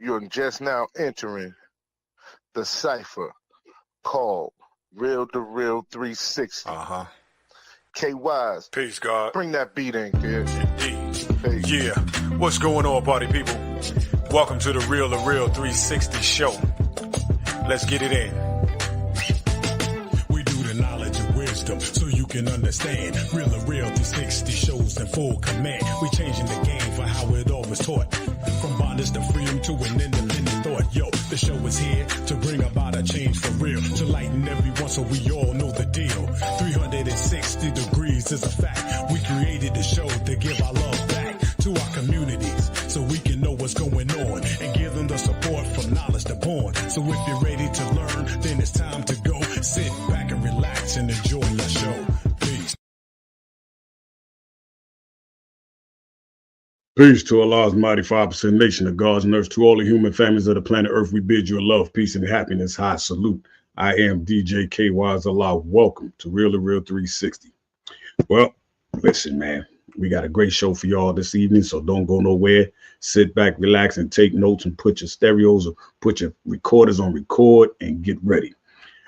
You're just now entering the cipher called Real to Real 360. K-Wise. Peace, God. Bring that beat in, kid. Indeed. Yeah. What's going on, party people? Welcome to the Real to Real 360 show. Let's get it in. We do the knowledge and wisdom so you can understand. Real to Real 360 shows in full command. We changing the game for how it all was taught. From bondage to freedom to an independent thought. Yo, the show is here to bring about a change for real. To lighten everyone so we all know the deal. 360 degrees is a fact. We created the show to give our love back to our communities so we can know what's going on and give them the support from knowledge to born. So if you're ready to learn, then it's time to go. Sit back and relax and enjoy the show. Peace. Peace to Allah's mighty 5% nation of God's nurse. To all the human families of the planet Earth, we bid you a love, peace, and happiness. High salute. I am DJ K-Wise Allah. Welcome to Real to Real 360. Well, listen, man, we got a great show for y'all this evening, so don't go nowhere. Sit back, relax, and take notes and put your stereos or put your recorders on record and get ready.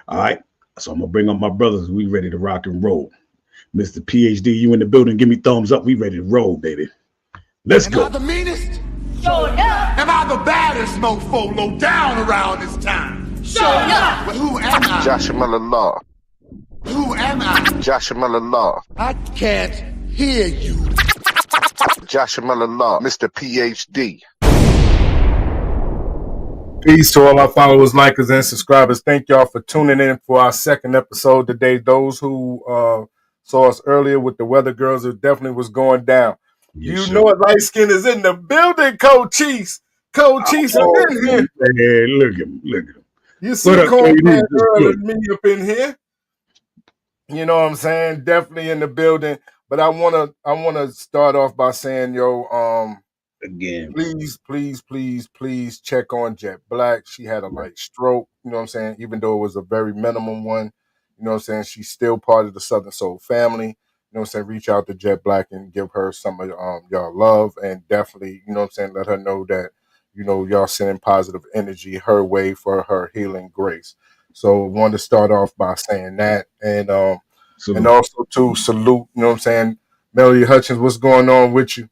All right, so I'm going to bring up my brothers. We ready to rock and roll. Mr. PhD, you in the building. Give me thumbs up. We ready to roll, baby. Let's go. Am I the meanest? Sure enough. Am I the baddest mofo low down around this time? Sure enough. Well, who am I? Joshua Law. Who am I? Joshua Law. I can't hear you. Joshua Law. Mr. PhD. Peace to all our followers, likers, and subscribers. Thank y'all for tuning in for our second episode today. Those who saw us earlier with the Weather Girls, it definitely was going down. Yes, you know it, light skin is in the building, Cochise. Cochise is in here. Hey, look at him. Look at him. You see Coleman Earl and me up in here. You know what I'm saying? Definitely in the building. But I wanna start off by saying, again, please check on Jet Black. She had a light stroke, you know what I'm saying? Even though it was a very minimum one, you know what I'm saying? She's still part of the Southern Soul family. You know what I'm saying? Reach out to Jet Black and give her some of y'all love, and definitely, you know what I'm saying, let her know that, you know, y'all sending positive energy her way for her healing grace. So I wanted to start off by saying that. And and also to salute, you know what I'm saying, Melody Hutchins, what's going on with you?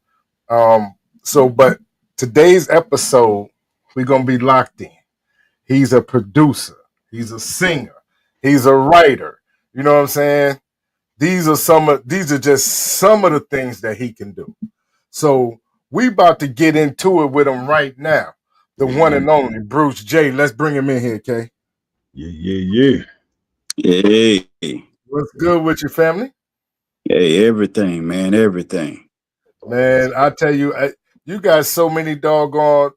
But today's episode, we're gonna be locked in. He's a producer, he's a singer, he's a writer, you know what I'm saying? These are just some of the things that he can do. So we about to get into it with him right now. The one and only Bruce J. Let's bring him in here, Kay. Yeah. Hey. What's good with your family? Hey, everything, man, everything. Man, I tell you, you got so many doggone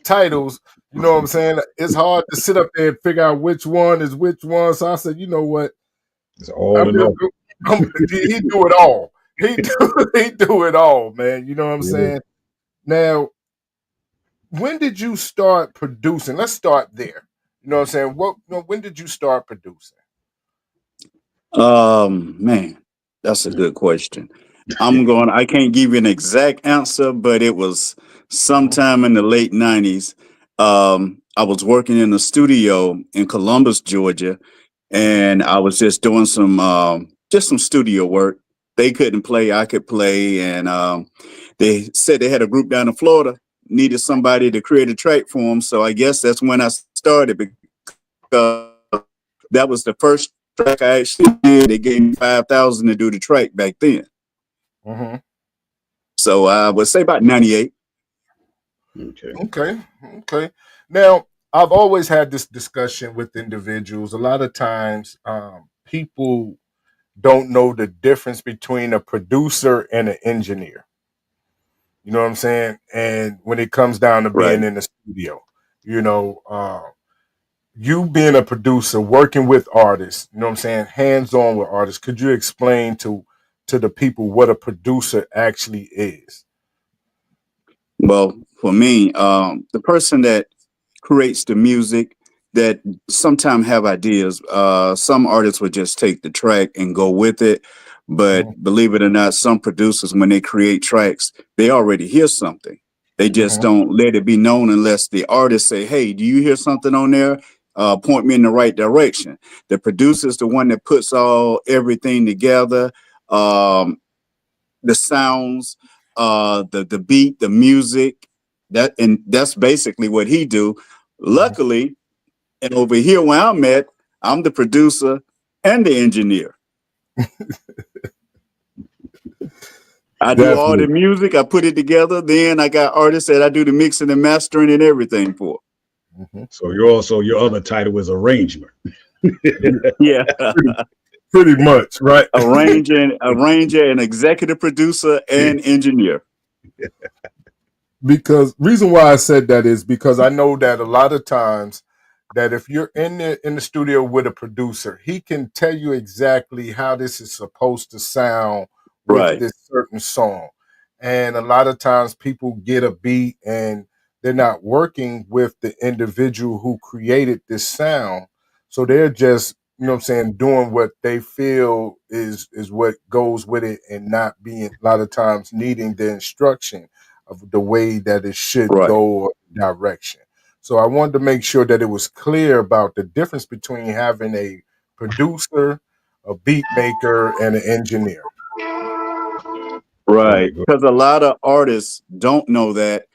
titles. You know what I'm saying? It's hard to sit up there and figure out which one is which one. So I said, you know what? It's all enough. He do it all. He do it all, man. You know what I'm saying? Now, when did you start producing? Let's start there. You know what I'm saying? When did you start producing? Man, that's a good question. I can't give you an exact answer, but it was sometime in the late 90s. I was working in a studio in Columbus, Georgia, and I was just doing some studio work. They couldn't play, I could play, and they said they had a group down in Florida, needed somebody to create a track for them. So I guess that's when I started, because that was the first track I actually did. They gave me $5,000 to do the track back then. Mm-hmm. So I would say about 98. Okay. Now, I've always had this discussion with individuals. A lot of times, people don't know the difference between a producer and an engineer. You know what I'm saying? And when it comes down to being in the studio, you know, you being a producer, working with artists, you know what I'm saying, hands-on with artists, could you explain to the people what a producer actually is? Well, for me, the person that creates the music, that sometimes have ideas. Some artists would just take the track and go with it. But believe it or not, some producers, when they create tracks, they already hear something. They just don't let it be known unless the artist say, hey, do you hear something on there? Point me in the right direction. The producer is the one that puts everything together, the sounds, the beat, the music, and that's basically what he do. Luckily, and over here where I'm at, I'm the producer and the engineer. I do all the music, I put it together. Then I got artists that I do the mixing and mastering and everything for. So your other title is arranger. Yeah. Pretty much, right? arranger, and executive producer and engineer. Because reason why I said that is because I know that a lot of times that if you're in the studio with a producer, he can tell you exactly how this is supposed to sound with this certain song. And a lot of times people get a beat and they're not working with the individual who created this sound. So they're just, doing what they feel is what goes with it and not being a lot of times needing the instruction of the way that it should go or direction. So I wanted to make sure that it was clear about the difference between having a producer, a beat maker, and an engineer. Right. Because a lot of artists don't know that.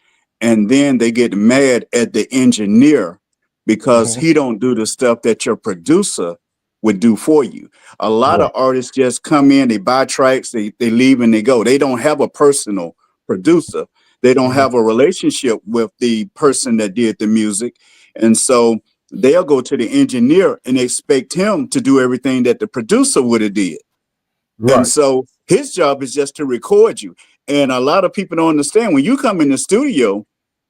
And then they get mad at the engineer because he don't do the stuff that your producer would do for you. A lot of artists just come in, they buy tracks, they leave and they go. They don't have a personal producer. They don't have a relationship with the person that did the music. And so they'll go to the engineer and expect him to do everything that the producer would have did. And so his job is just to record you. And a lot of people don't understand when you come in the studio,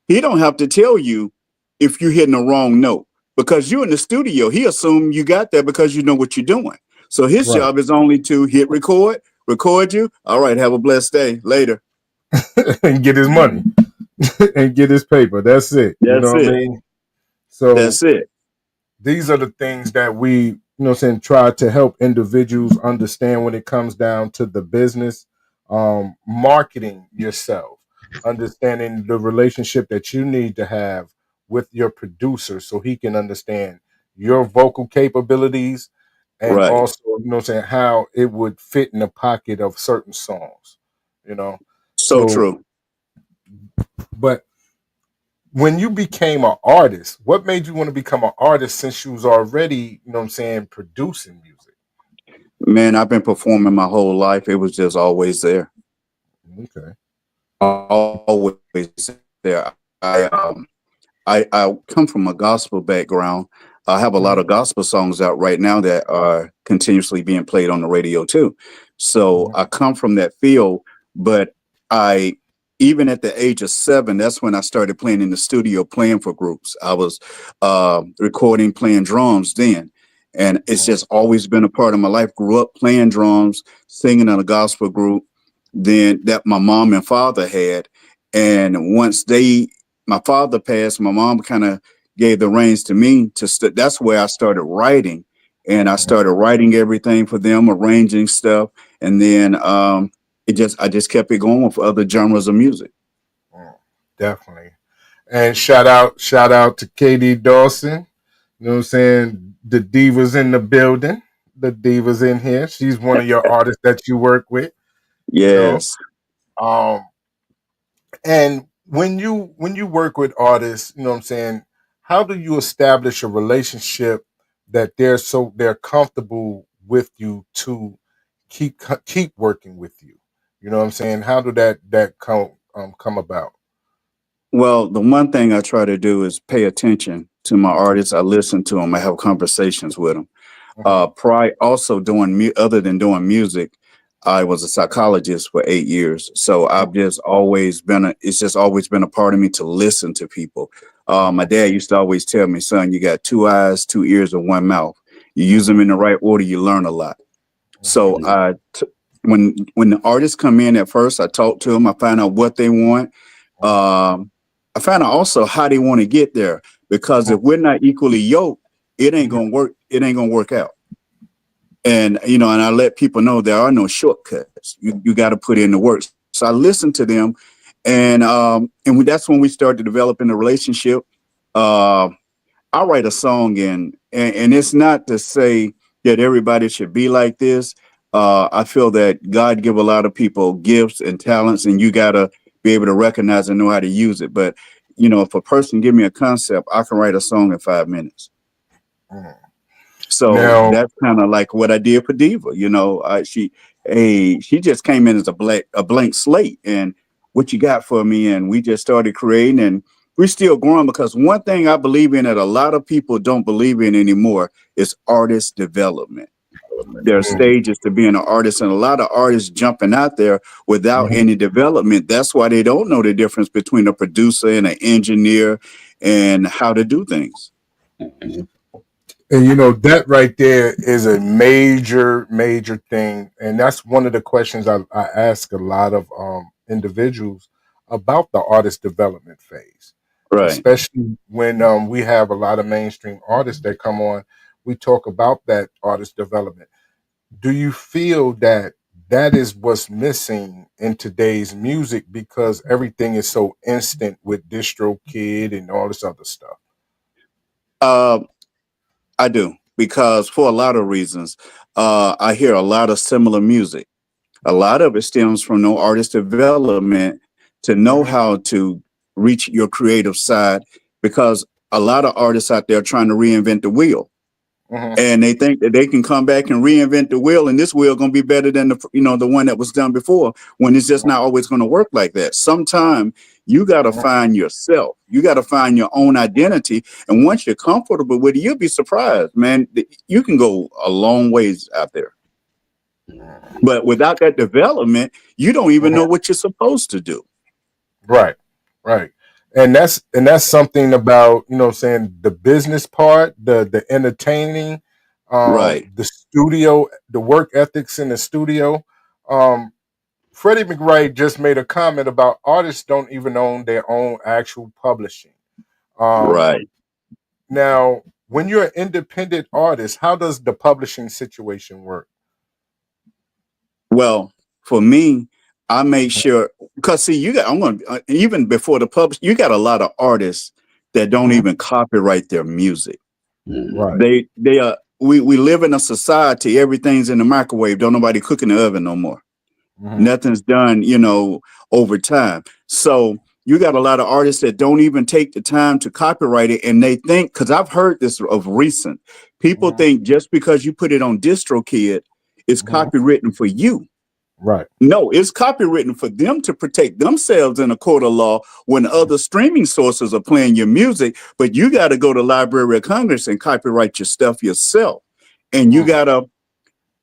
he don't have to tell you if you're hitting the wrong note because you're in the studio. He assumed you got there because you know what you're doing. So his job is only to hit record you. All right. Have a blessed day. Later. And get his money and get his paper. That's it. That's it. What I mean? So that's it. These are the things that we, try to help individuals understand when it comes down to the business, marketing yourself, understanding the relationship that you need to have with your producer so he can understand your vocal capabilities and also, how it would fit in the pocket of certain songs, So true. But when you became an artist, what made you want to become an artist since you was already, producing music? Man, I've been performing my whole life. It was just always there. Okay. Always there. I come from a gospel background. I have a lot of gospel songs out right now that are continuously being played on the radio too. So I come from that field, but even at the age of 7, that's when I started playing in the studio, playing for groups. I was recording, playing drums then. And it's just always been a part of my life. Grew up playing drums, singing in a gospel group, then that my mom and father had. And once my father passed, my mom kind of gave the reins to me that's where I started writing. And I started writing everything for them, arranging stuff. And then I just kept it going for other genres of music. Definitely. And shout out to KD Dawson. You know what I'm saying? The diva's in the building. The diva's in here. She's one of your artists that you work with. Yes. And when you work with artists, you know what I'm saying, how do you establish a relationship that they're comfortable with you to keep working with you? You know what I'm saying? How did that come about? Well, the one thing I try to do is pay attention to my artists. I listen to them. I have conversations with them. Also other than doing music, I was a psychologist for 8 years. So I've just always it's just always been a part of me to listen to people. My dad used to always tell me, son, you got 2 eyes, 2 ears, and 1 mouth. You use them in the right order, you learn a lot. So when the artists come in at first, I talk to them. I find out what they want. I find out also how they want to get there, because if we're not equally yoked, it ain't gonna work. It ain't gonna work out. And and I let people know there are no shortcuts. You got to put in the work. So I listen to them, That's when we started developing a relationship. I write a song and it's not to say that everybody should be like this. I feel that God give a lot of people gifts and talents, and you gotta be able to recognize and know how to use it. But if a person give me a concept, I can write a song in 5 minutes. Mm. So Now, that's kind of like what I did for Diva. She just came in as a blank slate, and what you got for me, and we just started creating, and we're still growing, because one thing I believe in that a lot of people don't believe in anymore is artist development. There are mm, stages to being an artist, and a lot of artists jumping out there without mhm. any development. That's why they don't know the difference between a producer and an engineer and how to do things. And that right there is a major, major thing, and that's one of the questions I ask a lot of individuals about the artist development phase, Right. especially when we have a lot of mainstream artists that come on. We talk about that artist development. Do you feel that that is what's missing in today's music because everything is so instant with DistroKid and all this other stuff? Uh, I do, because for a lot of reasons, I hear a lot of similar music. A lot of it stems from no artist development to know Hmm. how to reach your creative side, because a lot of artists out there are trying to reinvent the wheel, Hmm. and they think that they can come back and reinvent the wheel, and this wheel going to be better than the one that was done before, when it's just not always going to work like that. Sometime you got to find yourself. You got to find your own identity, and once you're comfortable with it, you'll be surprised, man. You can go a long ways out there. But without that development, you don't even know what you're supposed to do. Right, right. And that's something about, saying the business part, the entertaining, Right. the studio, the work ethics in the studio. Um, Freddie McRae just made a comment about artists don't even own their own actual publishing. Um, Right. Now, when you're an independent artist, how does the publishing situation work? Well, for me, I make sure, because see, I'm going to, even before the publish, you got a lot of artists that don't Mhm. even copyright their music. Right. They are, we live in a society, everything's in the microwave. Don't nobody cook in the oven no more. Hmm. Nothing's done, over time. So you got a lot of artists that don't even take the time to copyright it. And they think, because I've heard this of recent, people Hmm. think just because you put it on DistroKid, it's Hmm. copywritten for you. Right. No, it's copywritten for them to protect themselves in a court of law when other streaming sources are playing your music. But you got to go to Library of Congress and copyright your stuff yourself. And you Mm. got to,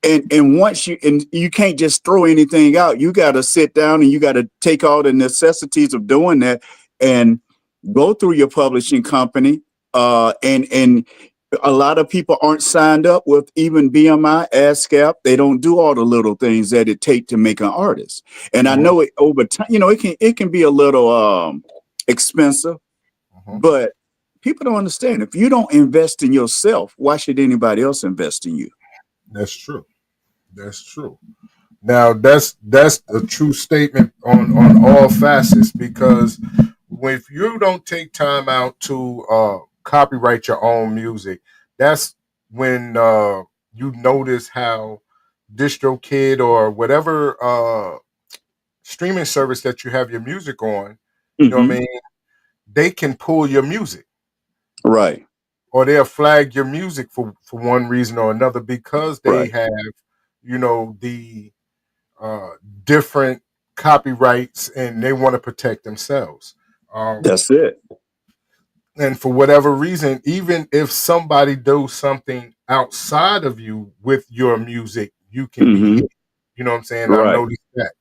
and you can't just throw anything out. You got to sit down and you got to take all the necessities of doing that and go through your publishing company. And a lot of people aren't signed up with even BMI, ASCAP. They don't do all the little things that it take to make an artist. And I Mhm. know it over time, it can be a little expensive, Mhm. but people don't understand. If you don't invest in yourself, why should anybody else invest in you? That's true. That's true. Now that's a true statement on all facets because if you don't take time out to copyright your own music, that's when you notice how DistroKid or whatever streaming service that you have your music on, you know what I Hmm. mean, they can pull your music Right, or they'll flag your music for one reason or another because they right. have, the uh, different copyrights and they want to protect themselves. Um, That's it. and for whatever reason, even if somebody does something outside of you with your music, you can be Hmm. hit. You know what I'm saying? I've Right. noticed that.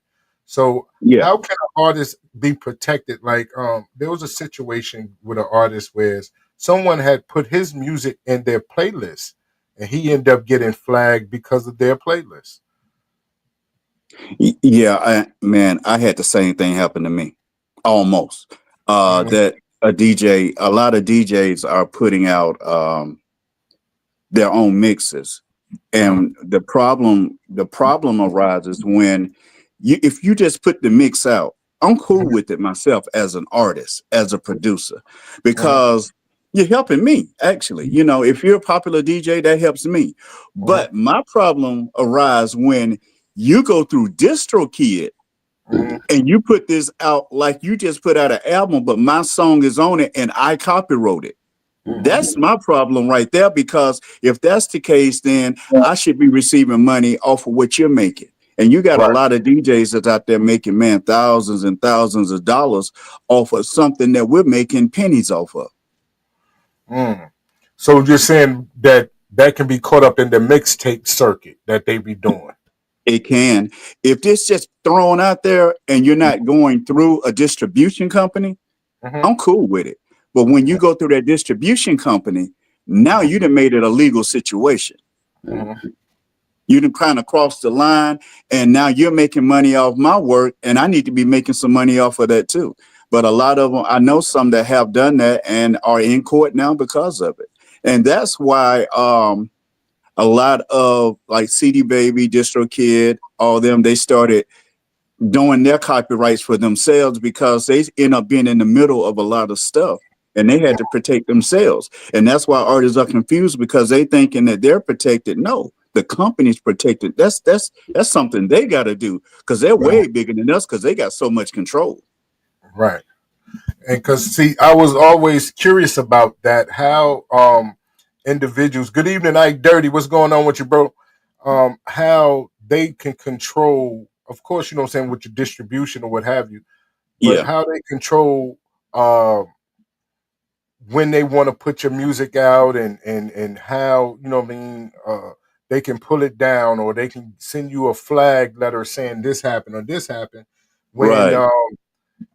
So Yeah. how can an artist be protected? Like there was a situation with an artist where someone had put his music in their playlist and he ended up getting flagged because of their playlist. Yeah, man, I had the same thing happen to me. Almost. Mhm. That a lot of DJs are putting out their own mixes. Mhm. And the problem arises when if you just put the mix out, I'm cool with it myself as an artist, as a producer, because you're helping me, actually. You know, if you're a popular DJ, that helps me. But my problem arises when you go through DistroKid and you put this out like you just put out an album, but my song is on it and I copywrote it. That's my problem right there, because if that's the case, then I should be receiving money off of what you're making. And you got a lot of DJs that's out there making, man, thousands and thousands of dollars off of something that we're making pennies off of. So you're saying that can be caught up in the mixtape circuit that they be doing? It can. If it's just thrown out there and you're not going through a distribution company, I'm cool with it. But when you go through that distribution company, now you done made it a legal situation. You done kind of crossed the line, and now you're making money off my work, and I need to be making some money off of that too. But a lot of them, I know some that have done that and are in court now because of it. And that's why a lot of like CD Baby, DistroKid, all them, they started doing their copyrights for themselves because they end up being in the middle of a lot of stuff. And they had to protect themselves. And that's why artists are confused, because they thinking that they're protected. No, the company's protected. That's something they got to do, because they're way bigger than us, because they got so much control. Right. And because, see, I was always curious about that, how individuals, good evening, Ike Dirty, what's going on with you, bro? How they can control, of course, you know what I'm saying, with your distribution or what have you, but how they control when they want to put your music out, and how, you know what I mean, they can pull it down, or they can send you a flag letter saying this happened or this happened, when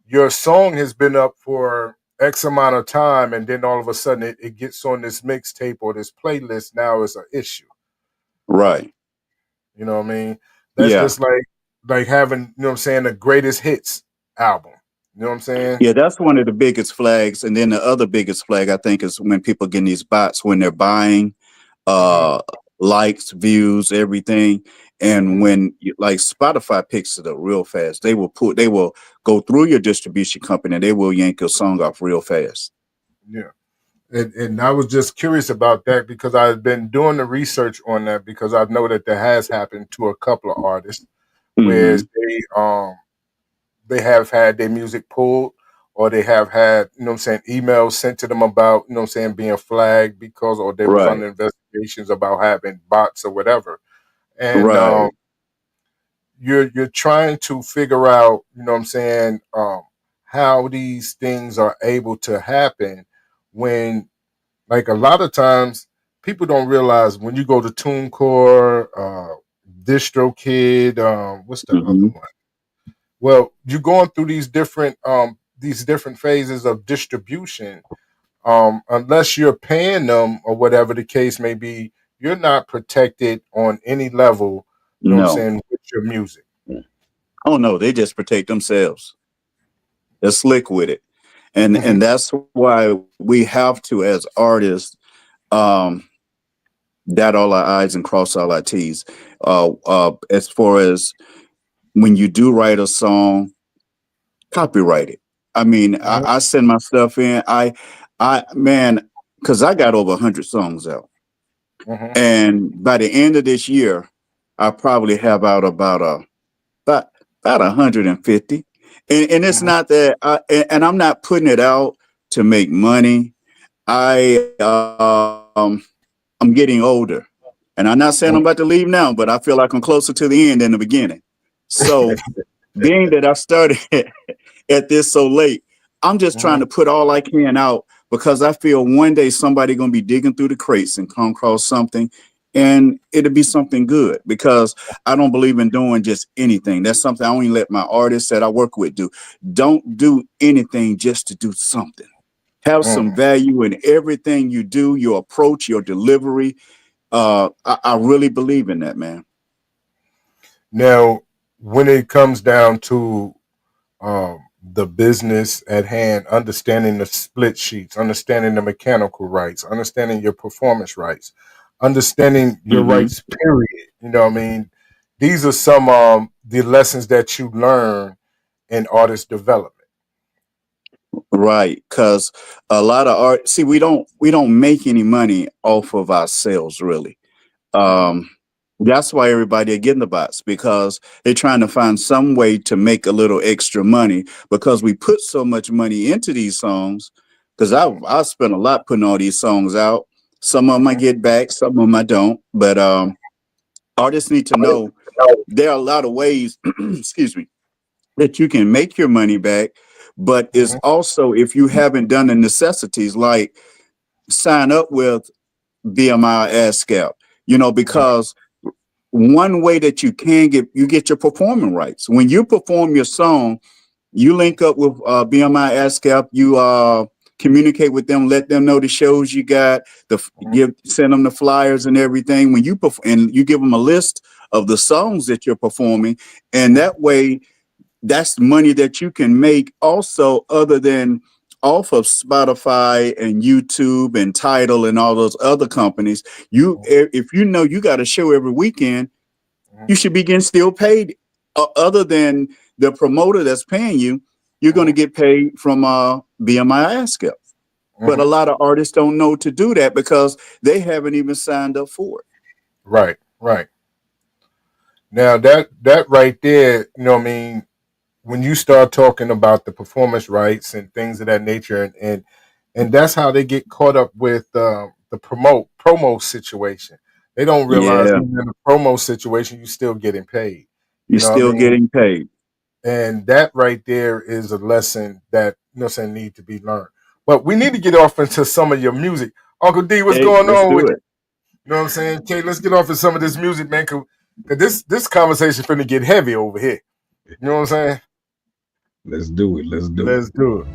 your song has been up for X amount of time, and then all of a sudden it gets on this mixtape or this playlist. Now it's an issue. Right. You know what I mean? That's just like having, you know what I'm saying, the greatest hits album. You know what I'm saying? Yeah, that's one of the biggest flags. And then the other biggest flag, I think, is when people get these bots, when they're buying likes, views, everything. And when like Spotify picks it up real fast, they will go through your distribution company and they will yank your song off real fast. Yeah. And I was just curious about that, because I've been doing the research on that, because I know that that has happened to a couple of artists where they have had their music pulled, or they have had, you know what I'm saying, emails sent to them about, you know what I'm saying, being flagged because, or they was under investigations about having bots or whatever. And you're trying to figure out, you know what I'm saying, how these things are able to happen, when, like, a lot of times people don't realize, when you go to TuneCore, DistroKid, what's the other one? Well, you're going through these different phases of distribution. Unless you're paying them or whatever the case may be, you're not protected on any level, you know what I'm saying, with your music. Oh no, they just protect themselves. They're slick with it. And that's why we have to, as artists, dot all our I's and cross all our T's. As far as when you do write a song, copyright it. I mean, I send my stuff in. Man, because I got over 100 songs out. And by the end of this year, I probably have out about 150. And it's not that, and I'm not putting it out to make money. I'm getting older, and I'm not saying I'm about to leave now, but I feel like I'm closer to the end than the beginning. So being that I started at this so late, I'm just trying to put all I can out, because I feel one day somebody going to be digging through the crates and come across something, and it'll be something good, because I don't believe in doing just anything. That's something I only let my artists that I work with do. Don't do anything just to do something. Have some value in everything you do, your approach, your delivery. I really believe in that, man. Now, when it comes down to the business at hand, understanding the split sheets, understanding the mechanical rights, understanding your performance rights, understanding your rights, period. You know what I mean? These are some the lessons that you learn in artist development. Right, because a lot of art. See, we don't make any money off of ourselves, really. That's why everybody are getting the bots, because they're trying to find some way to make a little extra money, because we put so much money into these songs. Because I spent a lot putting all these songs out. Some of them I get back, some of them I don't. But artists need to know there are a lot of ways, excuse me, that you can make your money back. But it's also, if you haven't done the necessities, like sign up with BMI ASCAP, because one way that you get your performing rights. When you perform your song, you link up with BMI ASCAP, you communicate with them, let them know the shows you got, send them the flyers and everything. When you and you give them a list of the songs that you're performing, and that way, that's money that you can make also, other than off of Spotify and YouTube and Tidal and all those other companies. If you know you got a show every weekend, you should be getting still paid. Other than the promoter that's paying you, you're going to get paid from BMI ASCAP. But a lot of artists don't know to do that because they haven't even signed up for it. Right. Now that right there, when you start talking about the performance rights and things of that nature, and that's how they get caught up with the promo situation. They don't realize even in the promo situation, you're still getting paid. You're still getting paid. And that right there is a lesson that need to be learned. But we need to get off into some of your music. Uncle D, what's going on with it? You know what I'm saying? Okay, let's get off into some of this music, man, because this conversation finna get heavy over here. You know what I'm saying? Let's do it. Let's do it.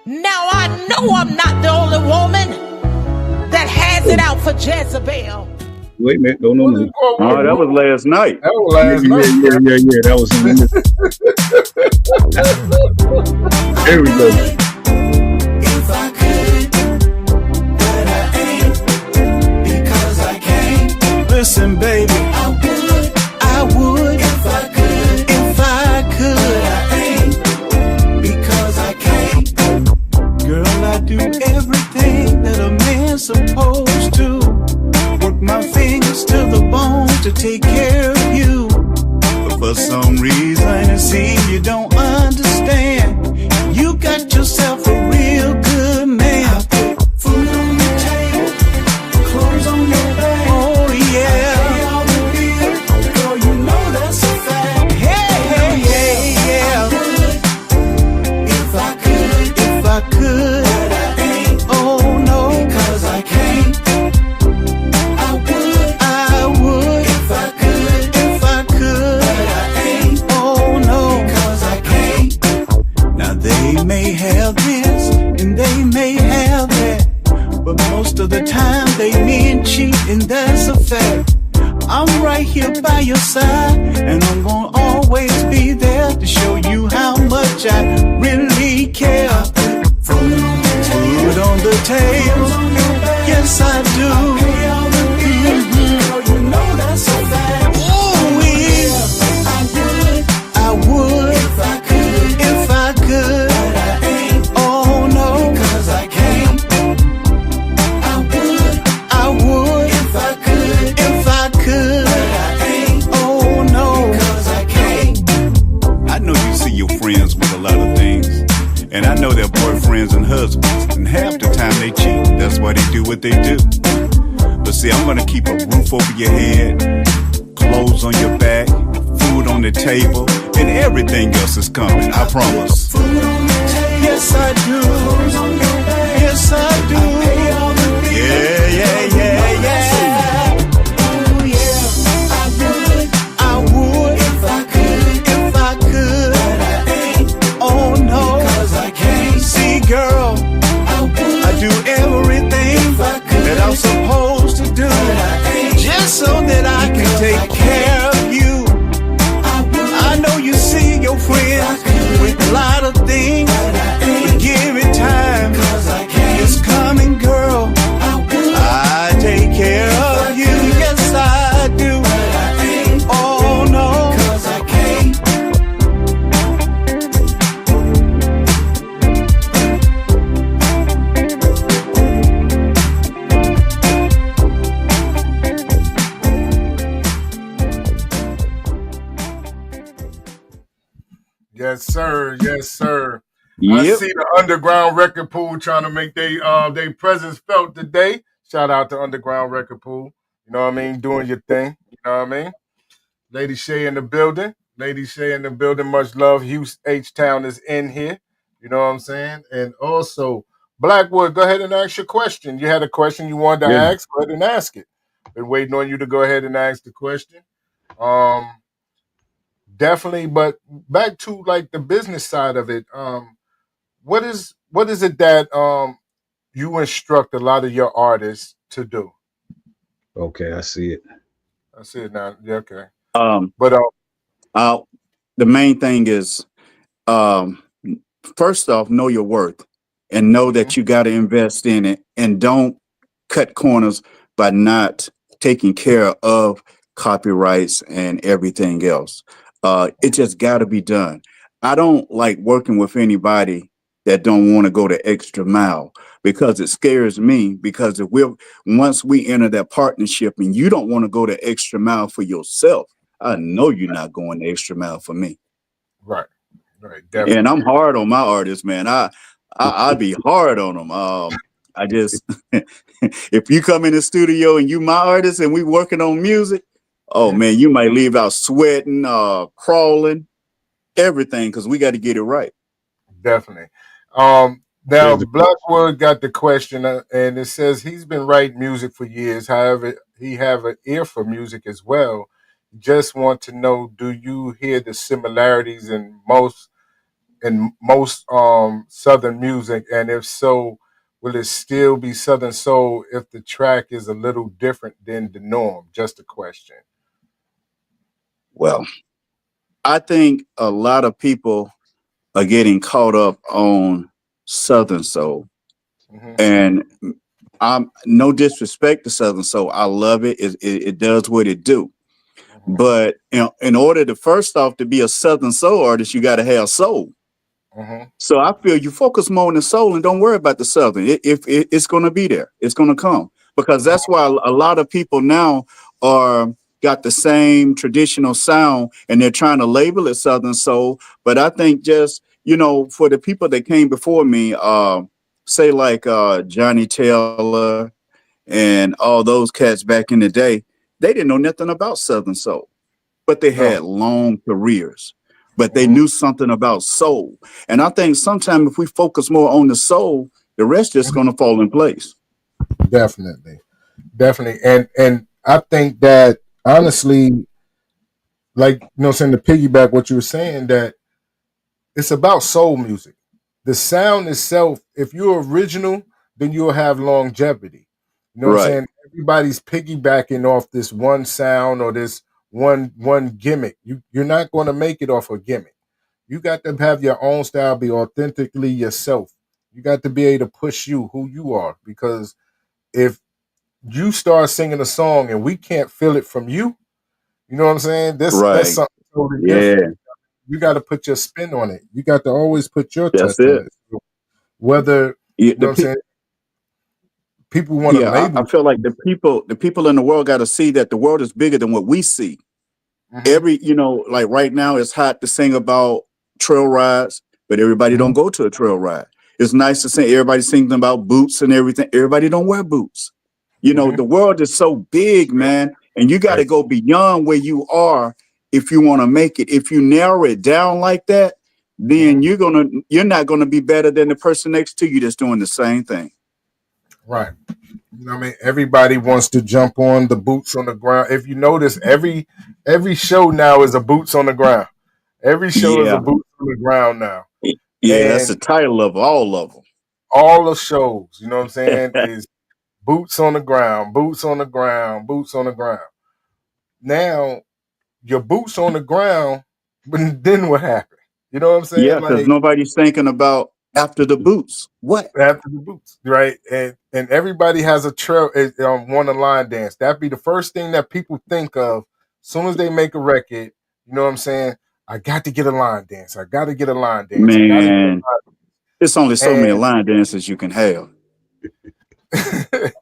Now I know I'm not the only woman that has it out for Jezebel. Wait a minute. No. Oh, that was last night. That was last night. Yeah. That was Here we go. If I could, but I ain't, because I can't. Listen, baby, I would, if I could, but I ain't, because I can't. girl, I do everything that a man's supposed to. Work my fingers to the bone to take care of you. But for some reason, it seems you don't understand. You got yourself a real good man. I put food on the table, clothes on your back. Oh yeah. Pay all the bills, girl, you know that's a fact. Hey, yeah. If I could, but I ain't. Oh no, because I can't. I would, if I could, but I ain't. oh no. Because I can't. Now they may have this and they may have that, but most of the time they mean cheat, and that's a fact. I'm right here by your side, and I'm gonna always be there to show you how much I really care. Food on the table, Food on the table, clothes on your back. yes I do. Pay all the bills, girl, you know that's a fact. Ooh, I would if I could, but I ain't. oh no, Because I can't. I would If I could, but I ain't. oh no. Because I can't. I know you see your friends with a lot of things, and I know their boyfriends and husbands, and half the time they cheat. That's why they do what they do. But see, I'm gonna keep a roof over your head, clothes on your back, food on the table, and everything else is coming, I promise. Food on the table, Yes, I do. clothes on your back. Yes, I do. Pay all the bills. Yeah. Oh yeah, I would if I could, but I ain't. oh no. Because I can't. See, girl, I do everything that I'm supposed to do, just so that I can take care of you. I know you see your friends with a lot of things, but give it time. It's coming, girl. I take care of you. Yes, I do. Oh no. Yes, sir. Yes, sir. I Yep. see the Underground Record Pool trying to make their presence felt today. Shout out to Underground Record Pool. You know what I mean? Doing your thing. You know what I mean? Lady Shay in the building. Lady Shay in the building. Much love. Houston H Town is in here. You know what I'm saying? And also, Blackwood, go ahead and ask your question. You had a question you wanted to Yeah. ask. Go ahead and ask it. Been waiting on you to go ahead and ask the question. Um, Definitely, but back to like the business side of it. What is it that you instruct a lot of your artists to do? Okay, I see it. I see it now. Yeah, okay. Um, But uh, the main thing is, um, first off, know your worth and know mhm, that you got to invest in it, and don't cut corners by not taking care of copyrights and everything else. It just got to be done. I don't like working with anybody that don't want to go the extra mile, because it scares me. Because if we're once we enter that partnership and you don't want to go the extra mile for yourself, I know you're not going the extra mile for me. right, right, And definitely, I'm hard on my artists, man. I be hard on them. I just if you come in the studio and you my artist and we working on music, oh mhm, man, you might leave out sweating, crawling, everything, because we got to get it right. definitely. Now Here's the Blackwood got the question, and it says he's been writing music for years. However, he have an ear for music as well. Just want to know, do you hear the similarities in most southern music, and if so, will it still be southern soul if the track is a little different than the norm? Just a question. Well, I think a lot of people are getting caught up on Southern Soul. Hmm. And I'm no disrespect to Southern Soul. I love it. It does what it do. Hmm. But in order to first off to be a Southern Soul artist, you got to have soul. Hmm. So I feel you focus more on the soul and don't worry about the Southern. It's going to be there. It's going to come, because that's why a lot of people now are got the same traditional sound and they're trying to label it Southern Soul. But I think just, for the people that came before me, say like Johnny Taylor and all those cats back in the day, they didn't know nothing about Southern Soul, but they No. had long careers. But they Hmm. knew something about soul. And I think sometimes if we focus more on the soul, the rest is going to fall in place. Definitely, definitely, and I think that honestly, like saying to piggyback what you were saying, that it's about soul music. The sound itself, if you're original, then you'll have longevity. You know what I'm Right. saying? Everybody's piggybacking off this one sound or this one gimmick. You're not going to make it off a gimmick. You got to have your own style, be authentically yourself. You got to be able to push you who you are, because if you start singing a song and we can't feel it from you, you know what I'm saying? That's Right. something totally different. Yeah. You got to put your spin on it. You got to always put your That's touch on it. it. So whether Yeah, you know what I'm saying, people want to yeah, I label. feel like the people in the world got to see that the world is bigger than what we see. Hmm. Like right now it's hot to sing about trail rides, but everybody Hmm. don't go to a trail ride. It's nice to sing, everybody sings about boots and everything. Everybody don't wear boots. Hmm. The world is so big, man, and you got to right. go beyond where you are if you want to make it. If you narrow it down like that, Hmm. then you're not gonna be better than the person next to you that's doing the same thing. Right. You know what I mean? Everybody wants to jump on the boots on the ground. If you notice, every show now is a boots on the ground. Every show is a Yeah, boots on the ground now. yeah, that's the And title of all of all the shows, you know what I'm saying, them. is boots on the ground, boots on the ground, boots on the ground. Now, your boots on the ground, but then what happened? You know what I'm saying? Yeah, because Like nobody's thinking about after the boots. What? after the boots, right? And everybody has a trail want a line dance. That'd be the first thing that people think of as soon as they make a record. You know what I'm saying? I got to get a line dance. I got to get a line dance. I got to get Man, it's only so many a line dances you can have. line.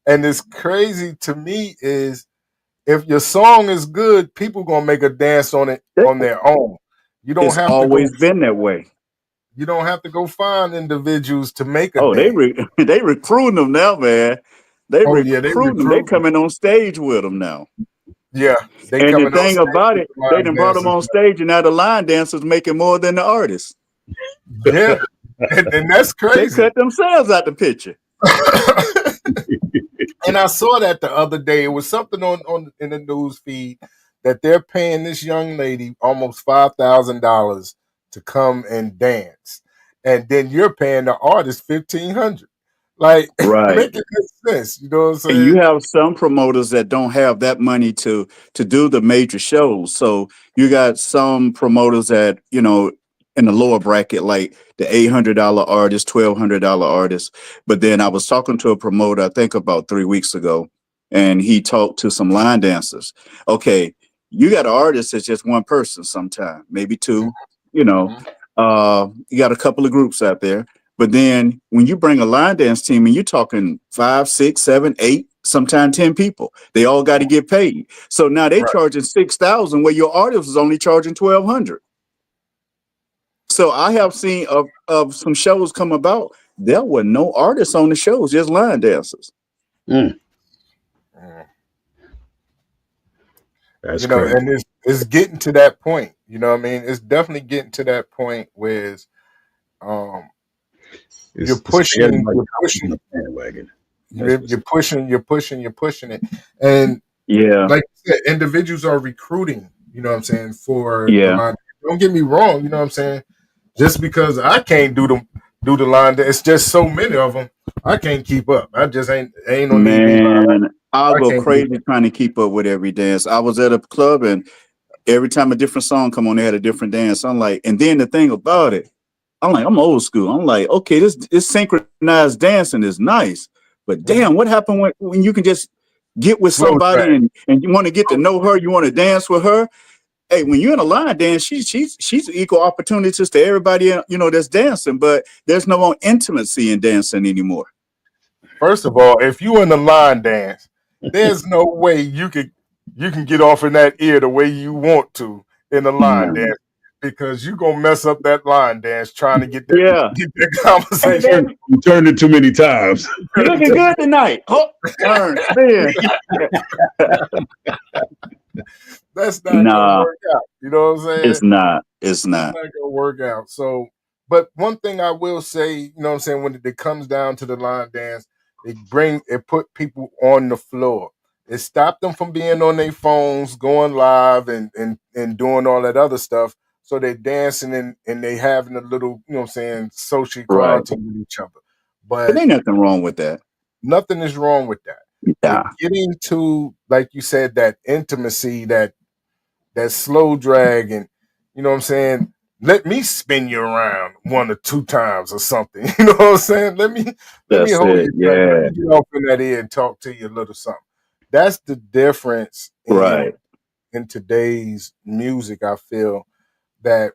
And it's crazy to me is if your song is good, people gonna make a dance on it They- on their own. You don't It's have to go. always been that way. You don't have to go find individuals to make a Oh, dance. they recruiting them now, man. They Oh yeah, they recruiting them. They recruit. coming on stage with them now. Yeah, they And the coming on thing stage about with it, the they line done brought them dancers. on stage, and now the line dancers making more than the artists. Yeah, and that's They crazy. cut themselves out the picture. And I saw that the other day. It was something on in the news feed that they're paying this young lady almost $5,000 to come and dance, and then you're paying the artist $1,500. Like, Right. make it make sense. You know what I'm And you saying? have some promoters that don't have that money to do the major shows. So you got some promoters that, you know, in the lower bracket, like the $800 artist, $1,200 artist. But then I was talking to a promoter, I think about 3 weeks ago, and he talked to some line dancers. Okay, you got an artist that's just one person sometime, maybe two, you know. You got a couple of groups out there. But then when you bring a line dance team and you're talking 5, 6, 7, 8, sometimes 10 people, they all got to get paid. So now they Right. charging 6,000 where your artist is only charging 1,200. So I have seen of some shows come about. There were no artists on the shows, just line dancers. That's You know, crazy. and it's getting to that point. You know what I mean? It's definitely getting to that point where um you're pushing, everybody you're on pushing, the bandwagon. That's you're, what's you're pushing, you're pushing, you're pushing it. And Yeah, like you said, individuals are recruiting, you know what I'm saying, for the yeah. line. Don't get me wrong, you know what I'm saying? Just because I can't do the line, it's just so many of them. I can't keep up. I just ain't on EV line. Man, I'll I go can't do crazy trying to keep up with every dance. I was at a club and every time a different song come on, they had a different dance. I'm like, and then the thing about it, I'm like, I'm old school. I'm like, okay, this synchronized dancing is nice, but that. damn, what happened when you can just get with Slow somebody track. and you want to get to know her, you want to dance with her. Hey, when you're in a line dance, she's equal opportunities to everybody, you know, that's dancing, but there's no more intimacy in dancing anymore. First of all, if you in the line dance, there's no way you can get off in that ear the way you want to in the line Man. dance because you gonna mess up that line dance trying to Yeah. get that Hey, conversation. baby, You turned it too many times. you looking good tonight. Oh, turn, spin. That's not gonna Nah, work out. You know what I'm saying? it's not. It's It's not. not gonna work out. So, but one thing I will say, you know what I'm saying, when it comes down to the line dance, it put people on the floor. It stopped them from being on their phones, going live and doing all that other stuff. So they're dancing and they having a little, you know what I'm saying, social Right. equality with each other. But But ain't nothing wrong with that. nothing is wrong with that. But Yeah. getting to, like you said, that intimacy, that slow drag, and you know what I'm saying, let me spin you around 1 or 2 times or something. You know what I'm saying? Let me That's hold it. you tight. Let Yeah. me get off in that ear and talk to you a little something. That's the difference Right. in today's music. I feel that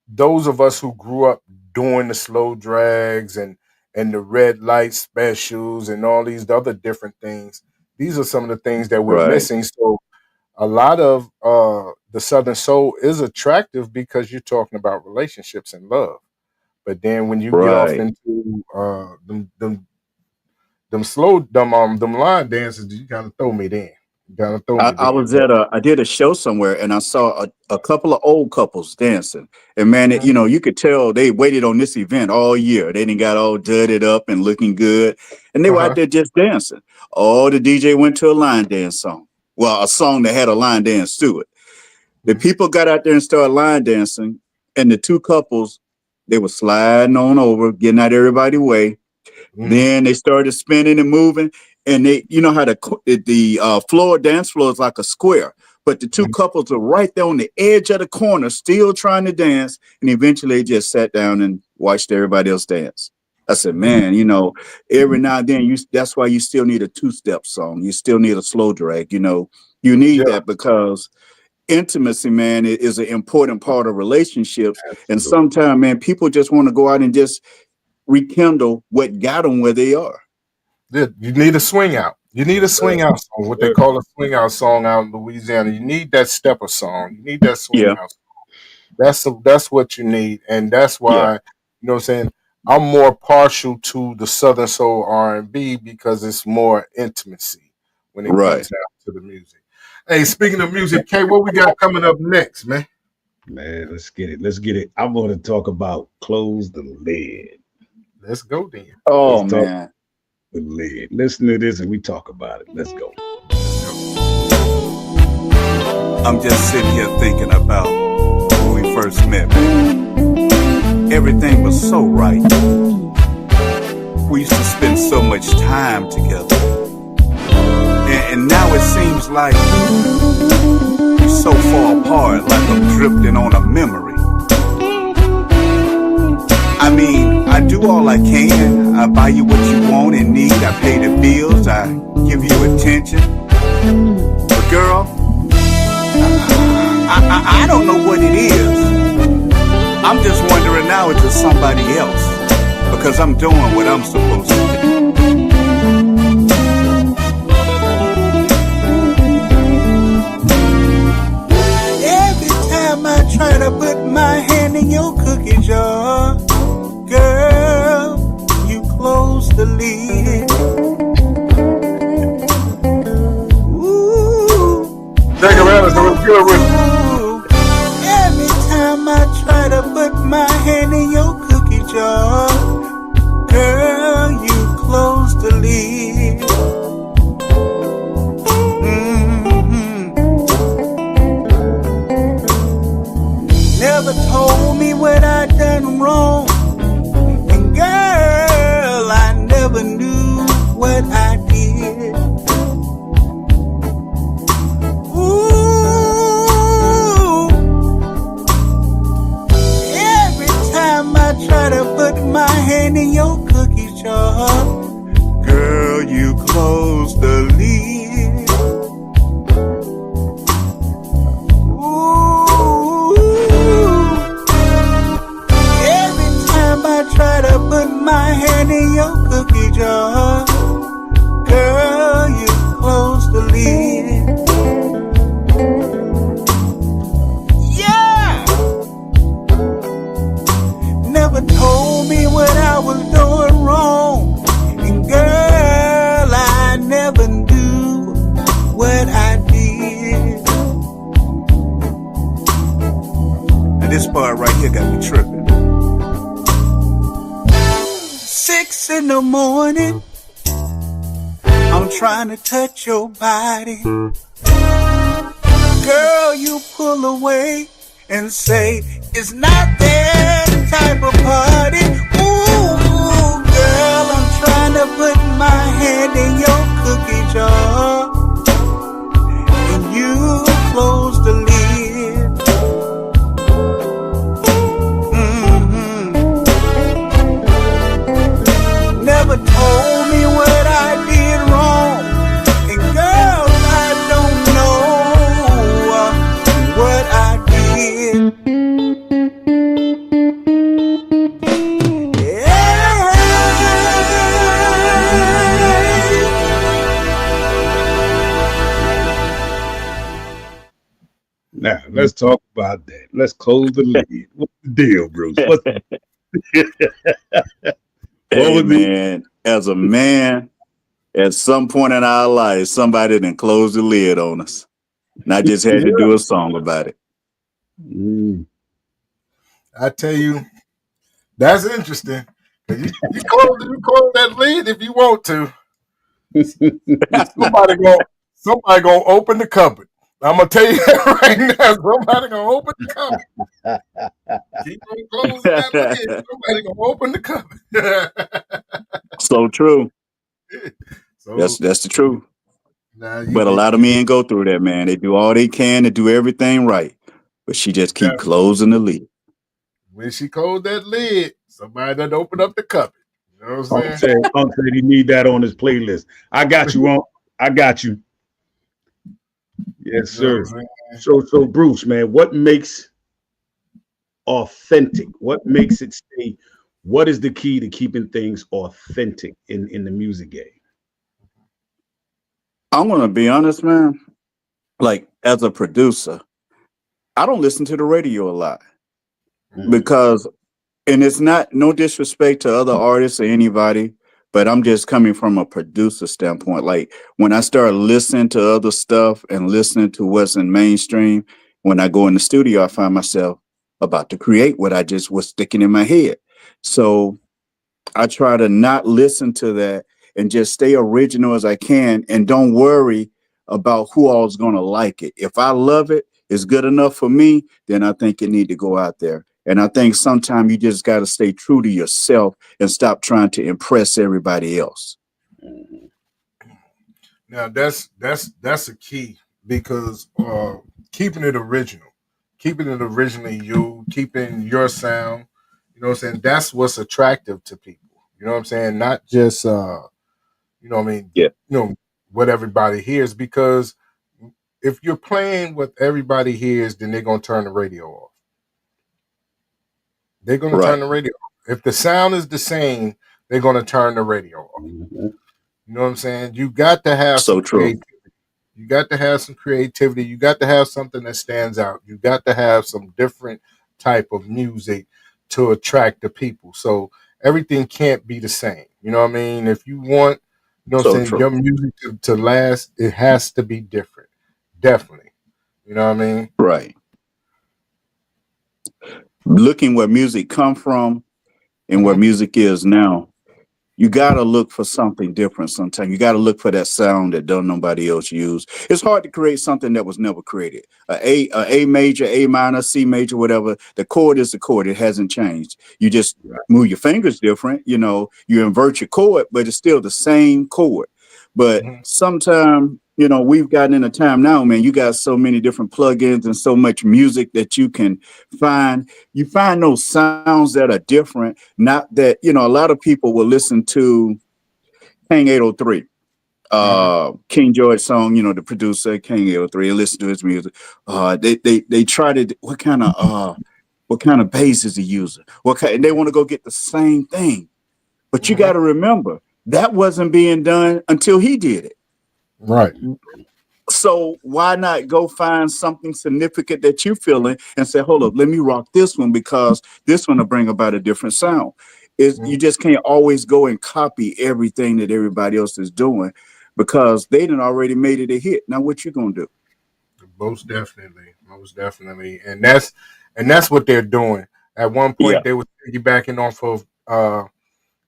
those of us who grew up doing the slow drags and the red light specials and all these other different things, these are some of the things that we're Right. missing. So a lot of the Southern Soul is attractive because you're talking about relationships and love. But then when you get off Right. into them line dances, you kind of throw me then. You kind of throw me I then. was at I did a show somewhere and I saw a couple of old couples dancing. And man, you know, you could tell they waited on this event all year. They didn't got all dudded up and looking good. And they were out Uh-huh. there just dancing. Oh, the DJ went to a line dance song. Well, a song that had a line dance to it. The people got out there and started line dancing. And the two couples, they were sliding on over, getting out everybody's way. Then they started spinning and moving, and they, you know how the floor dance floor is like a square, but the two couples are right there on the edge of the corner, still trying to dance, and eventually they just sat down and watched everybody else dance. I said, man, you know, every now and then that's why you still need a two-step song. You still need a slow drag, you know. You need Yeah, that because intimacy, man, is an important part of relationships. And absolutely. sometimes, man, people just want to go out and just rekindle what got them where they are. Yeah, you need a swing out. You need a swing out song, what they Yeah. call a swing out song out in Louisiana. You need that stepper song. You need that swing Yeah. out. That's what you need, and that's Yeah, why you know what I'm saying. I'm more partial to the Southern Soul R&B because it's more intimacy when it right. comes down to the music. Hey, speaking of music, K, what we got coming up next, man? Man, let's get it. Let's get it. I'm going to talk about close the lid. Let's go then. Oh Let's talk man. the lid. Listen to this and we talk about it. Let's go. I'm just sitting here thinking about when we first met, man. Everything was so right. We used to spend so much time together. And now it seems like we're so far apart, like I'm drifting on a memory. I mean, I do all I can. I buy you what you want and need. I pay the bills. I give you attention. But girl, I don't know what it is. I'm just wondering now if it's somebody else. Because I'm doing what I'm supposed to do. Every time I try to put my hand in your cookie jar, girl, you close the lid. Ooh. Take a ride, so it's good with Every time I try to put my hand in your cookie jar, girl, you close the lid. Never told me what I done wrong, and girl, I never knew what I did. Ooh, every time I try to put my hand in your cookie jar, girl, you close the lid. Try to put my hand in your cookie jar, girl, you close the lid. Yeah! Never told me what I was doing wrong, and girl, I never knew what I did. Now this part right here got me tripping. 6 in the morning, I'm trying to touch your body. Girl, you pull away and say, it's not that type of party. Ooh, girl, I'm trying to put my hand in your cookie jar, and you close the lid. Never told me what I did wrong, and girl, I don't know what I did. Yeah. Now, let's talk about that. Let's close the lid. What's the deal, Bruce? What's the Hey man, as a man, at some point in our life, somebody done closed the lid on us. And I just had to do a song about it. I tell you, that's interesting. You close that lid if you want to. Somebody gonna open the cupboard. I'm gonna tell you that right now. Somebody gonna open the cupboard. Keep on closing that lid. Somebody gonna open the cupboard. So true. So That's the truth. now But a lot of men go through that, man. They do all they can to do everything right, but she just keep closing the lid. When she closed that lid, somebody done opened up the cupboard. You know what I'm saying? Unc said he need that on his playlist. I got you, Unc. I got you. Yes, sir. So Bruce, man, what makes authentic? What makes it stay? What is the key to keeping things authentic in the music game? I'm gonna be honest, man. Like as a producer, I don't listen to the radio a lot. because, and it's not no disrespect to other artists or anybody, but I'm just coming from a producer standpoint. Like when I start listening to other stuff and listening to what's in mainstream, when I go in the studio, I find myself about to create what I just was sticking in my head. So I try to not listen to that and just stay original as I can and don't worry about who all's going to like it. If I love it, it's good enough for me, then I think it need to go out there. And I think sometimes you just got to stay true to yourself and stop trying to impress everybody else. Now that's a key because keeping it original, keeping it originally you, keeping your sound, you know what I'm saying? That's what's attractive to people. You know what I'm saying? Not just you know what I mean, Yeah. you know, what everybody hears, because if you're playing what everybody hears, then they're gonna turn the radio off. They're gonna turn Right. the radio off. If the sound is the same, they're gonna turn the radio off. You know what I'm saying? You got to have So some true. creativity. You got to have some creativity. You got to have something that stands out. You got to have some different type of music to attract the people. So everything can't be the same. You know what I mean? If you want, you know what I'm So saying, true. your music to last, it has to be different. Definitely. You know what I mean? Right. Looking where music come from and where Mhm. music is now, you got to look for something different sometimes. You got to look for that sound that don't nobody else use. It's hard to create something that was never created. A major, A minor, C major, whatever. The chord is the chord. It hasn't changed. You just move your fingers different. You know, you invert your chord, but it's still the same chord. But Mhm. sometimes, you know, we've gotten in a time now, man, you got so many different plugins and so much music that you can find. You find those sounds that are different. Not that, you know, a lot of people will listen to King 803, Mhm. King George song, you know, the producer, King 803, and listen to his music. They try to, what kind of bass is he using? And they want to go get the same thing. But you got Mhm. to remember, that wasn't being done until he did it. Right. So why not go find something significant that you're feeling and say, hold up, let me rock this one because this one will bring about a different sound. You Mhm. just can't always go and copy everything that everybody else is doing because they done already made it a hit. Now what you gonna do? Most definitely. Most definitely. And that's what they're doing. At one Yeah, point they were piggybacking off of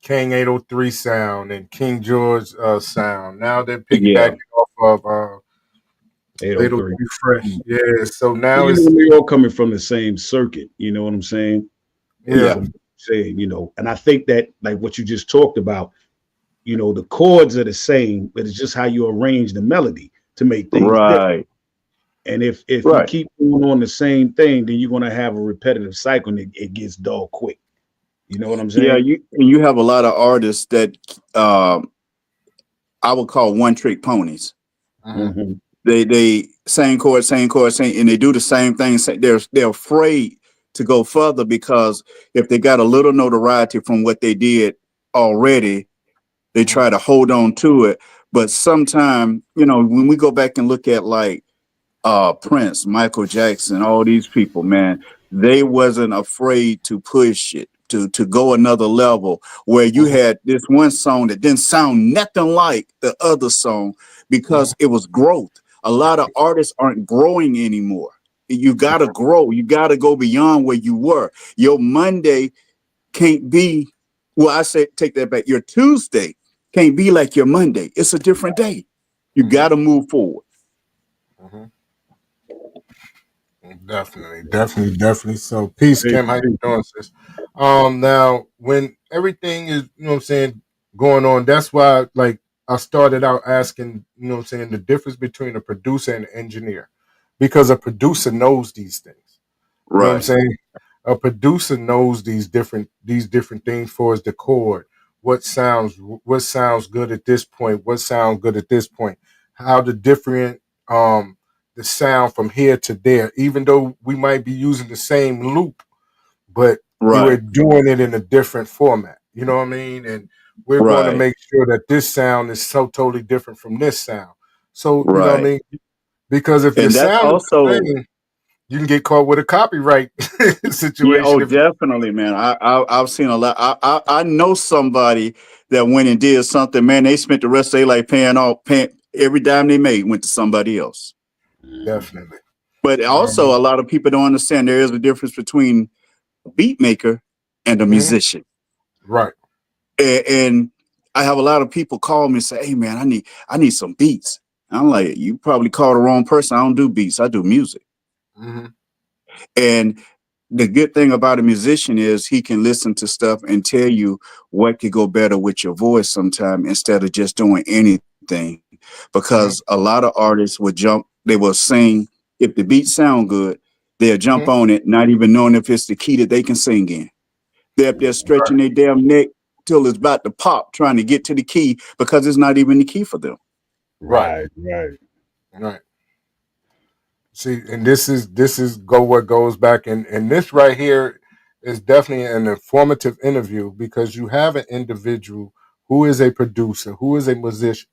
King 803 sound and King George sound. Now they're yeah, piggybacking off of 803. 803 Fresh. Yeah. So Well, now you know, it's we all coming from the same circuit. You know what I'm saying? yeah. yeah, From saying, you know, and I think that like what you just talked about, you know, the chords are the same, but it's just how you arrange the melody to make things different. right, And if you right. keep going on the same thing, then you're gonna have a repetitive cycle and it gets dull quick. You know what I'm Yeah, saying? you have a lot of artists that I would call one trick ponies. Mhm. Mm-hmm. They same chord, same, and they do the same thing. They're afraid to go further because if they got a little notoriety from what they did already, they Mhm. try to hold on to it. But sometimes, you know, when we go back and look at like Prince, Michael Jackson, all these people, man, they wasn't afraid to push it to go another level where you Mhm. had this one song that didn't sound nothing like the other song Mhm. because it was growth. A lot of artists aren't growing anymore. You gotta grow. You gotta go beyond where you were. Your Monday can't be, well, I say take that back. Your Tuesday can't be like your Monday. It's a different day. You Mhm. gotta move forward. Mhm. Definitely, definitely, definitely. So, peace, Hey, Kim. How you hey, doing, sis? Now when everything is, you know what I'm saying, going on, that's why, like, I started out asking, you know what I'm saying, the difference between a producer and an engineer, because a producer knows these things. You know what I'm Right, saying? A producer knows these different things for his chord. What sounds good at this point? What sounds good at this point? How to different um the sound from here to there, even though we might be using the same loop, but we're right, doing it in a different format. You know what I mean? And we're going to right, make sure that this sound is so totally different from this sound. So, you know what I right. mean? Because if your And that's sound is the also same, you can get caught with a copyright situation. Yeah, oh, definitely, man. I've seen a lot. I know somebody that went and did something, man. They spent the rest of their life paying every dime they made went to somebody else. Definitely. But also, a lot of people don't understand there is a difference between a beat maker and a musician. Right. And I have a lot of people call me and say, "Hey, man, I need some beats." I'm like, "You probably called the wrong person. I don't do beats. I do music." And the good thing about a musician is he can listen to stuff and tell you what could go better with your voice sometime instead of just doing anything. Because a lot of artists would they will sing. If the beat sound good, they'll jump on it, not even knowing if it's the key that they can sing in. They're up there stretching their damn neck till it's about to pop, trying to get to the key because it's not even the key for them. Right. See, and this is what goes back, and this right here is definitely an informative interview because you have an individual who is a producer, who is a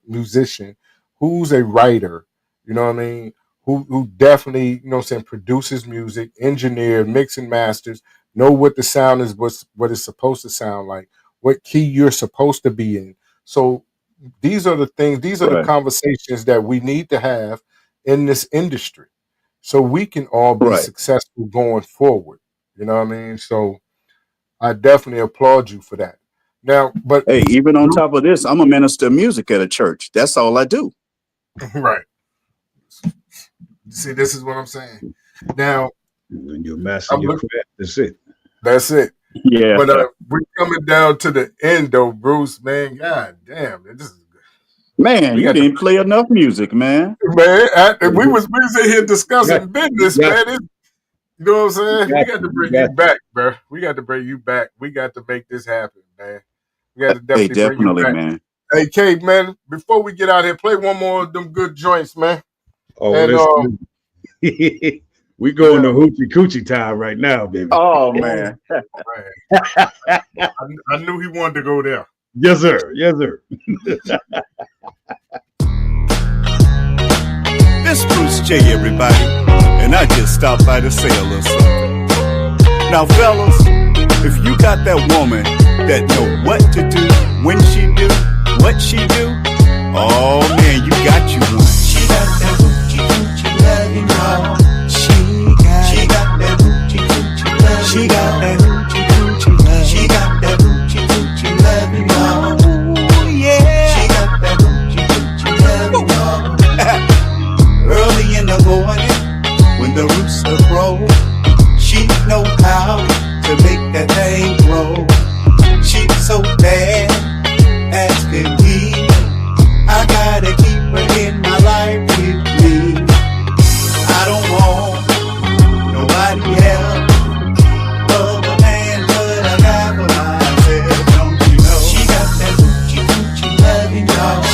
musician, who's a writer, you know what I mean, who definitely, you know what I'm saying, produces music, engineer, mix and masters, know what the sound is, what it's supposed to sound like, what key you're supposed to be in. So these are the things, these are the conversations that we need to have in this industry so we can all be successful going forward. You know what I mean? So I definitely applaud you for that. Now, but hey, even on top of this, I'm a minister of music at a church. That's all I do. Right. See, this is what I'm saying. Now, when you're mastering your craft, that's it. That's it. Yeah. But we're coming down to the end, though, Bruce. Man, god damn, this is good. Man, you didn't play enough music, man. Man, we was in here discussing business, man. You know what I'm saying? We got to bring you back, bro. We got to bring you back. We got to make this happen, man. We got to definitely bring you back. Man. Hey, K, man, before we get out here, play one more of them good joints, man. Oh, and, we going to hoochie coochie time right now, baby. Oh, man. I knew he wanted to go there. Yes, sir. Yes, sir. This Bruce J, everybody, and I just stopped by to say a little something. Now, fellas, if you got that woman that know what to do, when she do, what she do, oh man, you got you one. She got that hoochie coochie loving, y'all. She got that hoochie coochie loving. She got that hoochie coochie loving. She got that hoochie coochie loving, y'all. Ooh, yeah. She got that hoochie coochie loving, y'all. Early in the morning, when the rooster crows, she know how to make that thing grow. She's so bad, as can be. I gotta keep her in my life with me. I don't want nobody else other than what I got for myself. Don't you know? She got that hoochie coochie loving, y'all.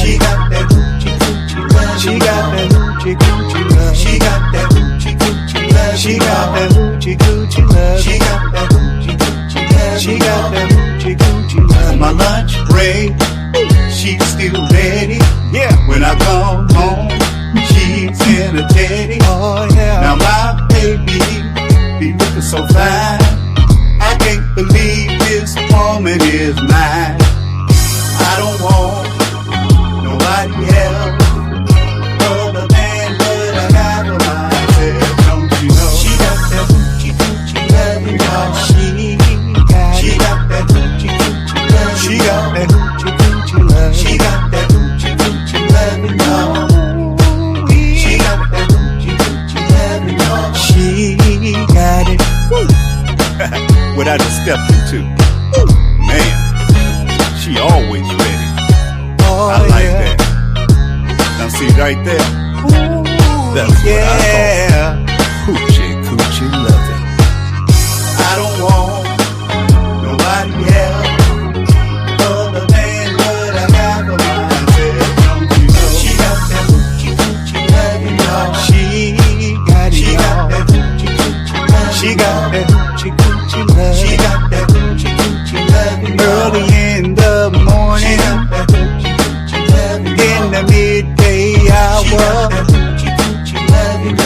She got that hoochie coochie loving. She got that hoochie coochie loving. She got that hoochie coochie loving. She got that hoochie coochie loving. She got that hoochie coochie loving. She got that hoochie coochie loving. My lunch break, she's still ready. Yeah. When I come home, she's in a teddy. Oh yeah. Now my baby be looking so fine. I can't believe this woman is mine. I don't want nobody else other than what I got for myself. Don't you know? She got that hoochie coochie loving, y'all. She got that hoochie coochie loving. She got that hoochie coochie loving. She got that hoochie coochie loving, y'all. She got that hoochie coochie loving, y'all. She got it. Without a step or two. Man, she always ready. Oh, I like that. Now see right there. That's what I call hoochie coochie loving. I don't want nobody else other than what I got for myself. Don't you know? She got that hoochie coochie loving, y'all. She got it. She got that hoochie coochie loving. She got that hoochie coochie loving. She got that hoochie coochie loving. Early in the morning. She got that hoochie coochie loving. In the midday hour. She got that hoochie coochie loving.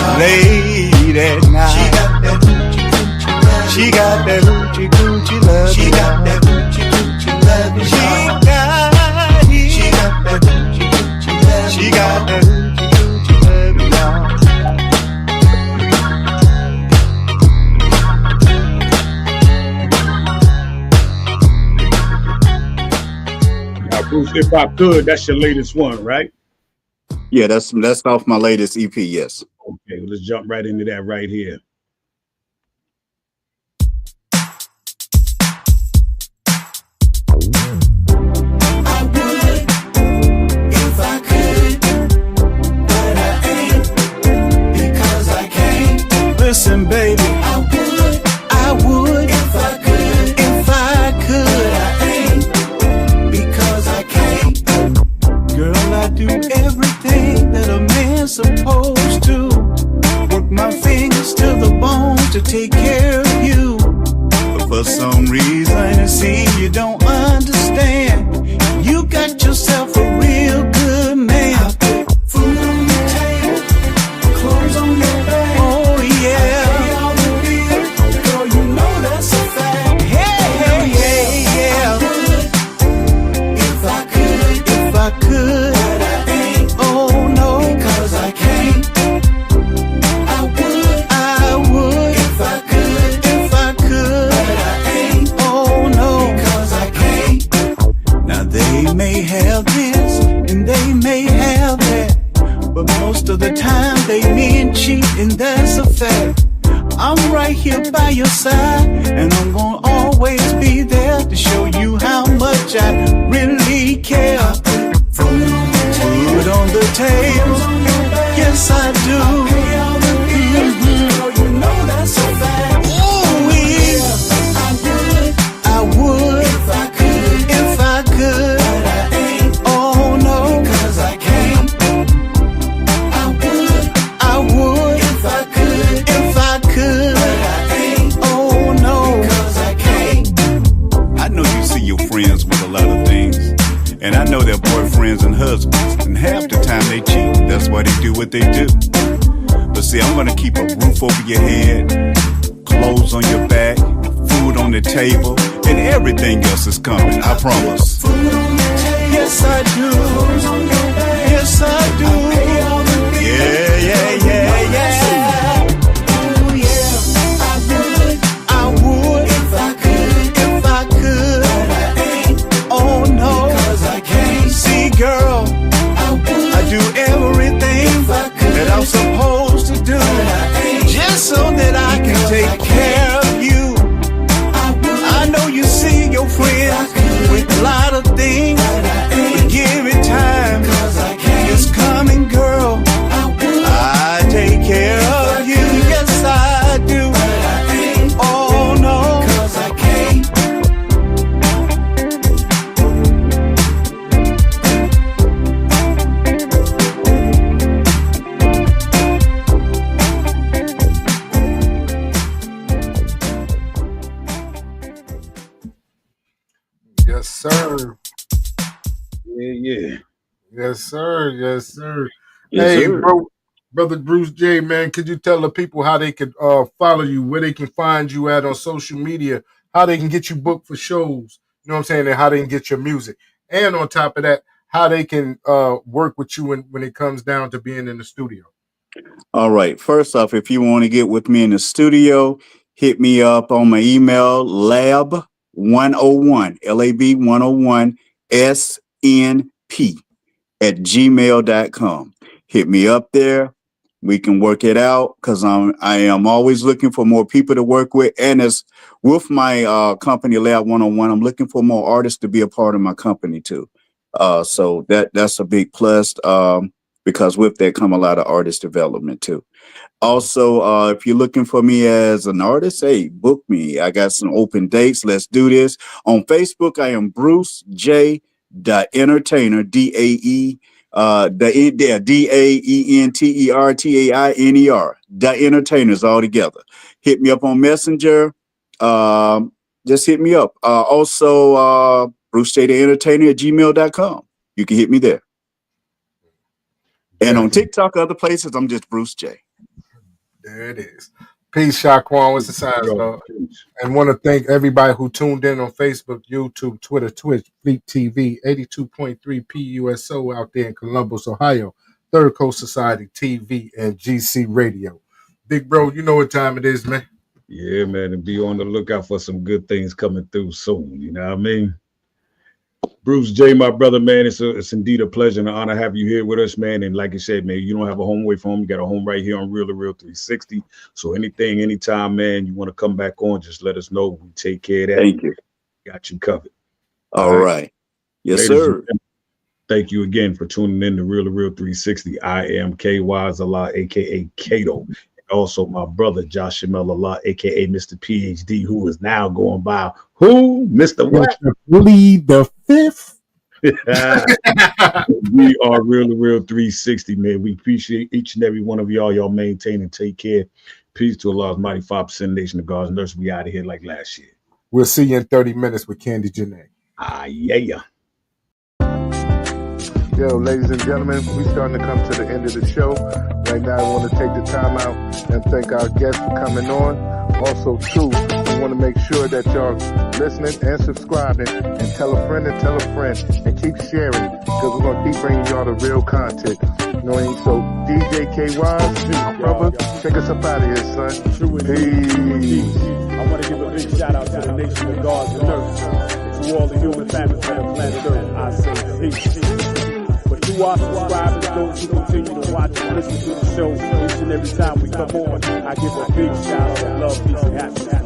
If I Could, that's your latest one, right? Yeah, that's off my latest EP. Yes. Okay, well, let's jump right into that right here. If I could, but I ain't, because I can't. Listen, baby, I would if I could, but I ain't, because I can't. girl, I do everything that a man's supposed to. Work my fingers to the bone to take care of you. But for some reason, it seems you don't understand. You got yourself a real good man. I put food on the table, clothes on your back. Oh yeah. Pay all the bills, girl, you know that's a fact. Hey, yeah. If I could, If I could, but I ain't, oh no, because I can't. I would if I could, but I ain't, oh no. because I can't. Now they may have this and they may have that, but most of the time they mean cheat, and that's a fact. I'm right here by your side, and I'm gonna always be there to show you how much I really care. Food on the table, Food on the table, clothes on your back. yes I do. Pay all the bills, girl, you know that's a fact. Ooh-wee. I would I would if I could, if I could, but I ain't, oh no, because I can't. I would if I could, but I ain't, oh no. because I can't. I know you see your friends with a lot of things, and I know their boyfriends and husbands, and half the time they cheat. That's why they do what they do. But see, I'm gonna keep a roof over your head, clothes on your back, food on the table, and everything else is coming. I promise. Food on the table, Yes, I do. clothes on your back. Yes, I do. Pay all the bills. Yeah, yeah, yeah, yeah. Oh yeah, I would if I could, if I could. but I ain't, Oh no. because I can't. See, girl, I do everything that I'm supposed to do, just so that I can take care of you. I know you see your friends with a lot of things, but give it time. It's coming, girl. I take care of you. Yes, I do. Oh no. Yes, sir. Yeah. Yes, sir. Yes, sir. Yes, Hey, sir. brother Bruce J, man, could you tell the people how they could follow you, where they can find you at on social media, how they can get you booked for shows, you know what I'm saying, and how they can get your music, and on top of that, how they can work with you when it comes down to being in the studio. All right. First off, if you want to get with me in the studio, hit me up on my email, lab101, LAB101, SNP at gmail.com. Hit me up there. We can work it out, because I am always looking for more people to work with. And as with my company, Lab 101, I'm looking for more artists to be a part of my company too. So that's a big plus, because with that come a lot of artist development too. Also, if you're looking for me as an artist, hey, book me. I got some open dates. Let's do this. On Facebook, I am Bruce J. Entertainer, DAE. DAENTERTAINER, the entertainers all together. Hit me up on Messenger. Just hit me up. Also, Bruce J the Entertainer at gmail.com. You can hit me there. And on TikTok, other places, I'm just Bruce J. There it is. Peace, Shaquan. What's the signs, dog? And want to thank everybody who tuned in on Facebook, YouTube, Twitter, Twitch, Fleet TV, 82.3 PUSO out there in Columbus, Ohio, Third Coast Society TV, and GC Radio. Big bro, you know what time it is, man. Yeah, man, and be on the lookout for some good things coming through soon. You know what I mean? Bruce J, my brother, man, it's indeed a pleasure and an honor to have you here with us, man. And like I said, man, you don't have a home away from home. You got a home right here on Real to Real 360. So anything, anytime, man, you want to come back on, just let us know. We take care of that. Thank you. Got you covered. All right. Yes, Ladies sir. Thank you again for tuning in to Real 360. I am KY Zala, aka Kato. And also my brother Josh Shamel, aka Mr. PhD, who is now going by who? Mr. What? Fleet the Fifth. We are Real 360, man. We appreciate each and every one of y'all. Y'all maintain and take care. Peace to Allah's mighty 5% nation of God's nurse. We out of here like last year. We'll see you in 30 minutes with Candy Janae. Yeah. Yo, ladies and gentlemen, we starting to come to the end of the show. Right now, I want to take the time out and thank our guests for coming on. Also, too, we want to make sure that y'all listening and subscribing and tell a friend and keep sharing because we're going to keep bringing y'all the real content. You know what I mean? So, DJ KY, brother, take us up out of here, son. Peace. I want to give a big shout out to the nation of God's nurse. To all the human families on the planet Earth, I say peace. But to our subscribers, those who continue to watch and listen to the show each and every time we come on, I give a big shout out of love, peace, and happiness.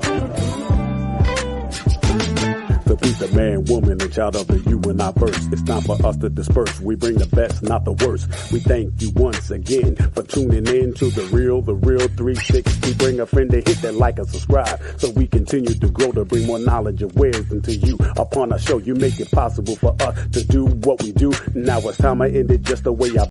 The peace of man, woman, and child of the you and I verse. It's time for us to disperse. We bring the best, not the worst. We thank you once again for tuning in to the real 360. Bring a friend to hit that like and subscribe so we continue to grow to bring more knowledge and wisdom to you. Upon our show, you make it possible for us to do what we do. Now it's time I end it just the way I